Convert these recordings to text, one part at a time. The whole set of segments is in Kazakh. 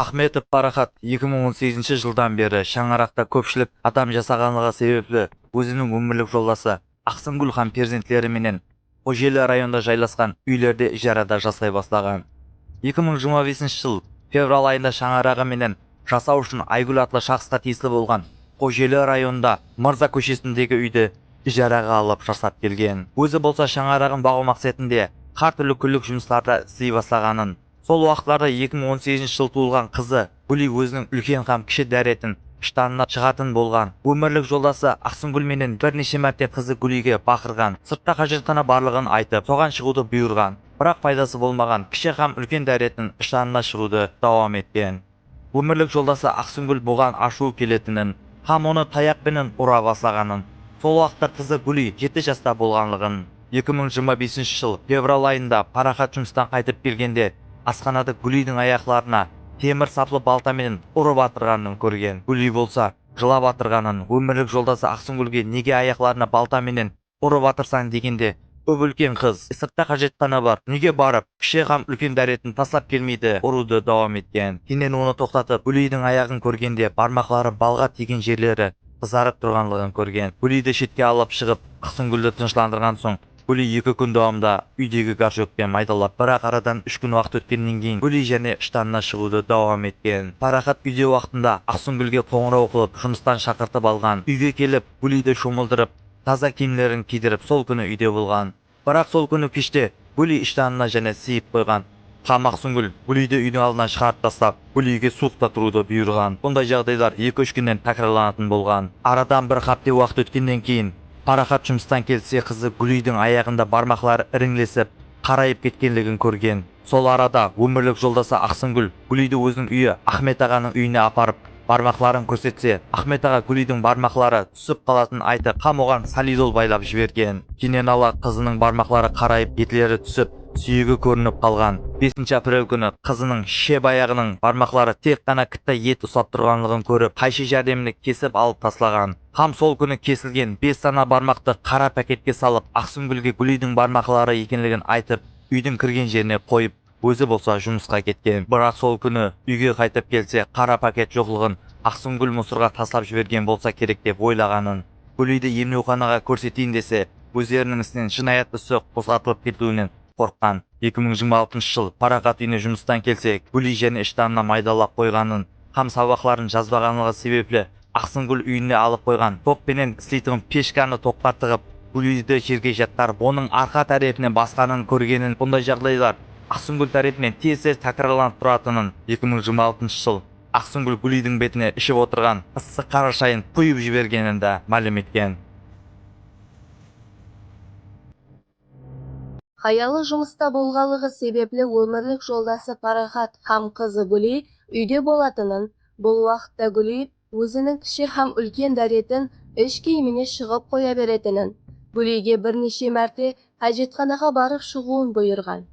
Ахметов Парахат 2018 жылдан бері шаңырақта көпшілік адам жасағанлығы себепті өзінің өмірлік жолдасы Ақсыңгүл хан перзентлеріменен Қожелі районда жайласқан үйлерде ижарада жасай бастаған. 2025 жыл феврал айында шаңырағы менен жасау үшін Айгүл атлы шахсқа тиесілі болған Қожелі районында Мырза көшесіндегі үйді ижараға алып жасап келген. Өзі болса шаңырағын бағу мақсатында қар түрлі күллік жұмыстарда істей бастағанын, сол уақыттарда 2018 жыл туылған қызы Гүли өзінің үлкен һәм кіші дәретін штанына шығатын болған. Өмірлік жолдасы Ақсыңгүл менен бірнеше мәрте қызы Гүлиге бақырған, сыртта қажетхана барлығын айтып, соған шығуды бұйырған. Бірақ пайдасы болмаған, кіші һәм үлкен дәретін штанына шығуды давам еткен. Өмірлік жолдасы Ақсыңгүл бұған ашу келетінін, һәм оны таяқпенен ұра бастағанын, сол уақытта қызы Гүли 7 жаста болғанлығын, 2025 жыл феврал айында Парахат жұмыстан қайтып келгенде асханада Гүлидің аяқларына темір саплы балтамен ұрып атырғанын көрген. Гүли болса жылап атырғанын, өмірлік жолдасы Ақсыңгүлге неге аяқларына балтаменен ұрып атырсаң дегенде, көп үлкен қыз, сыртта қажетхана бар, неге барып кіші һәм үлкен дәретін тастап келмейді, ұруды давам еткен. Кейіннен оны тоқтатып, Гүлидің аяғын көргенде бармақлары балға тиген жерлері қызарып тұрғанлығын көрген. Гүлиді шетке алып шығып, Ақсыңгүлді тыныштандырған соң, Гүли 2 күн давамында үйдегі горшокпен майдалап, бірақ арадан 3 күн уақыт өткеннен кейін Гүли және штанына шығуды давам еткен. Парахат үйде уақытында Ақсыңгүлге қоңырау қылып, жұмыстан шақыртып алған. Үйге келіп, Гүлиді шомылдырып, таза киімдерін кидіріп, сол күні үйде болған. Бірақ сол күні кеште Гүли штанына және сыйып қойған. Һәм Ақсыңгүл Гүлиді үйдің алдынан шығарып тастап, Гүлиге суықта тұруды бұйырған. Бұндай жағдайлар 2-3 күннен тәкрарланатын болған. Арадан бір хапта уақыт өткеннен кейін Парахат жұмыстан келсе, қызы Гүлидің аяғында бармақлары іріңлесіп, қарайып кеткенлігін көрген. Сол арада өмірлік жолдасы Ақсыңгүл Гүлиді өзінің үйі Ахмет ағаның үйіне апарып, бармақларын көрсетсе, Ахмет аға Гүлидің бармақлары түсіп қалатынын айтып, һәм оған солидол байлап жіберген. Кейіннен ала қызының бармақлары қарайып, етлері түсіп, сүйегі көрініп қалған. 5 апрель күні қызының шеп аяғының бармақлары тек қана кітті ет ұстап тұрғанлығын көріп, қайшы жәрдеміне кесіп алып тастаған. Һәм сол күні кесілген 5 дана бармақты қара пакетке салып, Ақсыңгүлге Гүлидің бармақлары екенлігін айтып, үйдің кірген жеріне қойып, өзі болса жұмысқа кеткен. Бірақ сол күні үйге қайтып келсе, қара пакет жоқлығын Ақсыңгүл мусорға тастап жіберген болса керек деп ойлағанын, Гүлиді емдеуханаға көрсетейін десе, өздерінің ісінен жинаят ісі қозғатылып кетуінен қорыққан. 2026 жыл Парахат үйіне жұмыстан келсе, Гүли және штанына майдалап қойғанын, һәм сабақларын жазбағанлығы себеплі Ақсыңгүл үйіне алып қойған топпенен істейтін пешканы тоққа тығып, Гүлиді жерге жаттарып, оның арқа тарапынан басқанын көргенін. Бұндай жағдайлар Ақсыңгүл тарапынан тез тәкрарланып тұратынын, 2026 жыл Ақсыңгүл Гүлидің бетіне ішіп отырған ыстық қара шайын құйып жібергенін де мәлім еткен. Хаялы жұмыста болғалығы себеплі өмірлік жолдасы Парахат һәм қызы Гүли үйде болатынын, бұл уақытта Гүли өзінің кіші һәм үлкен дәретін іш киіміне шығып қоя беретінін, Гүлиге бірнеше мәрте қажетханаға барып шығуын бұйырған.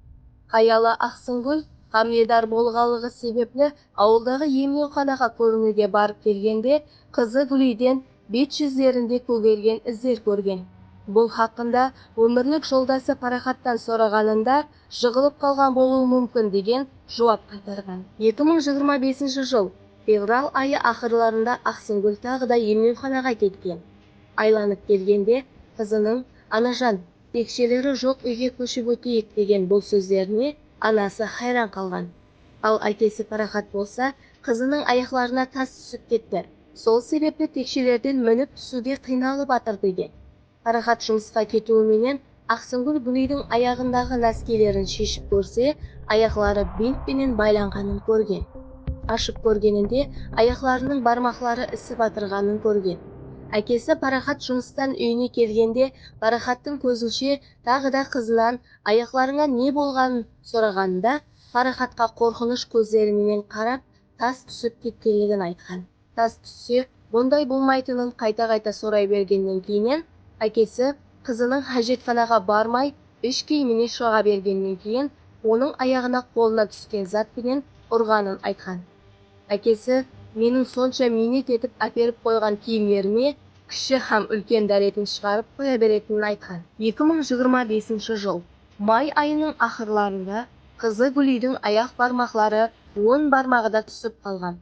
Хаялы Ақсыңгүл хамиледар болғалығы себеплі ауылдағы емдеуханаға көрінуге барып келгенде, қызы Гүлиден бет-жүздерінде көгерген іздер көрген. Бұл хақында өмірлік жолдасы Парахаттан сұрағанында жығылып қалған болуы мүмкін деген жауап қайтарған. 2025 жыл феврал айы ақырларында Ақсыңгүл тағы да емдеуханаға кеткен. Айланып келгенде қызының «Анажан, текшелері жоқ үйге көшіп өтейік» деген бұл сөздеріне анасы хайран қалған. Ал әкесі Парахат болса, қызының аяқларына тас түсіп кетті. Сол себепті текшелерден мініп түсуге қиналып атыр деген. Парахат жұмысқа кетуіменен Ақсыңгүл Гүлидің аяғындағы нәскелерін шешіп көрсе, аяқлары бинтпенен байланғанын көрген. Ашып көргенінде аяқларының бармақлары ісіп атырғанын көрген. Әкесі Парахат жұмыстан үйіне келгенде, Парахаттың көзінше тағы да қызынан аяқларыңа не болғанын сұрағанында, Парахатқа қорқыныш көздерімен қарап, тас түсіп кеткенлігін айтқан. Тас түссе, бұндай болмайтынын қайта-қайта сұрай бергеннен кейіннен, әкесі қызының қажетханаға бармай, іш киіміне шыға бергеннен кейін, оның аяғына қолына түскен затпенен ұрғанын айтқан. Әкесі менің сонша минет етіп әперіп қойған киімдеріме кіші һәм үлкен дәретін шығарып қоя беретінін айтқан. 2025 жыл май айының ақырларында қызы Гүлидің аяқ бармақлары 10 бармағы да түсіп қалған.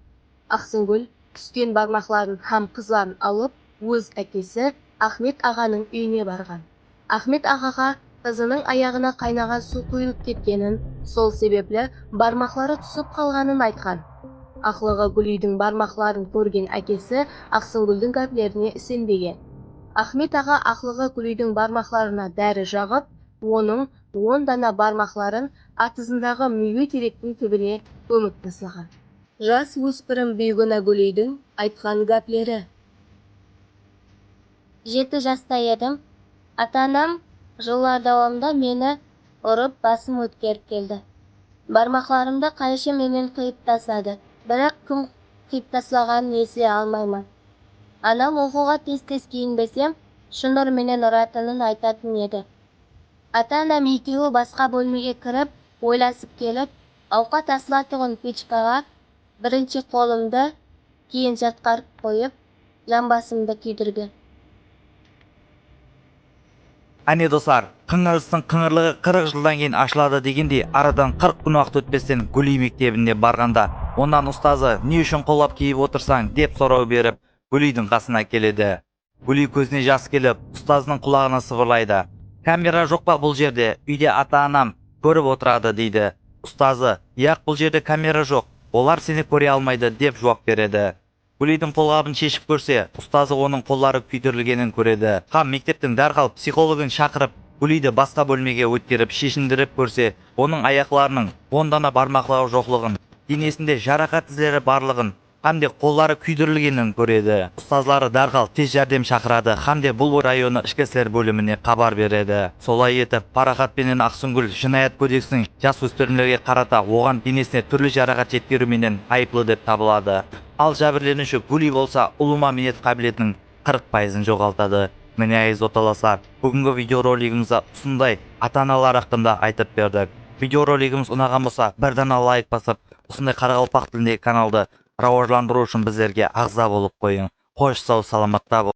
Ақсынгүл түскен бармақларын һәм қызларын алып, өз әкесі Ахмет ағаның үйіне барған. Ахмет ағаға қызының аяғына қайнаған су құйылып кеткенін, сол себепле бармақлары түсіп қалғанын айтқан. Ақлығы Гүлийдің бармақларын көрген әкесі Ақсынгүлдің гәплеріне сенбеген. Ахмет аға ақлығы Гүлийдің бармақларына дәрі жағып, оның 10 дана бармақларын атызындағы мүйі теректің түбіне көміп тастаған. Жас өспірім бүйгіні Гүлийдің айтқан гәплері. 7 жаста едім. Ата-анам жылдар давамында мені ұрып басым өткеріп келді. Бармақларымды қайшы менен қиып тастады. Бірақ кім қиып тастағанын есе алмаймын. Анам оқуға тез-тез киінбесем, шындыр менен ұратынын айтатын еді. Ата-анам екеуі басқа бөлмеге кіріп, ойласып келіп, ауқат асылатығын печкаға бірінші қолымды, кейін жатқарып қойып, жамбасымды күйдірген. Әне достар, қыңыр істің қыңырлығы 40 жылдан кейін ашылады дегендей, арадан 40 күн уақыт өтпестен Гүлий мектебіне барғанда, ондан ұстазы не үшін қолап киіп отырсаң деп сұрау беріп, Гүлийдің қасына келеді. Гүлий көзіне жас келіп, ұстазының құлағына сыбырлайды. Камера жоқ па бұл жерде? Үйде ата-анам көріп отырады дейді. Ұстазы, яқ бұл жерде камера жоқ, олар сені көре алмайды деп жауап береді. Гүлийдің қолғабын шешіп көрсе, ұстазы оның қолдары күйдірілгенін көреді. Һәм мектептің дәрхал психологын шақырып, Гүлийді басқа бөлмеге өткеріп шешіндіріп көрсе, оның аяқларының 10 дана бармақлары жоқлығын, денесінде жарақат іздері барлығын, һәмде қолдары күйдірілгенін көреді. Ұстазлары дәрхал тез жәрдем шақырады, һәмде бұл районы ішкі істер бөліміне хабар береді. Солай етіп, Парахат пенен Ақсынгүл жинаят кодексінің жасөспірімдерге қарата оған денесіне түрлі жарақат жеткеруменен айыплы деп табылады. Ал жәбірленуші Гүлий болса, ұлыма минет қабілетінің 40%-ын жоғалтады. Міне айыз оталасар, бүгінгі видеоролигімізді ұсындай ата-аналар хақында айтып бердік. Видеоролигіміз ұнаған болса, бір дана лайк басып, ұсындай қарақалпақ тіліндегі каналды рауажландыру үшін біздерге ағза болып қойың. Қош сау саламатта бол.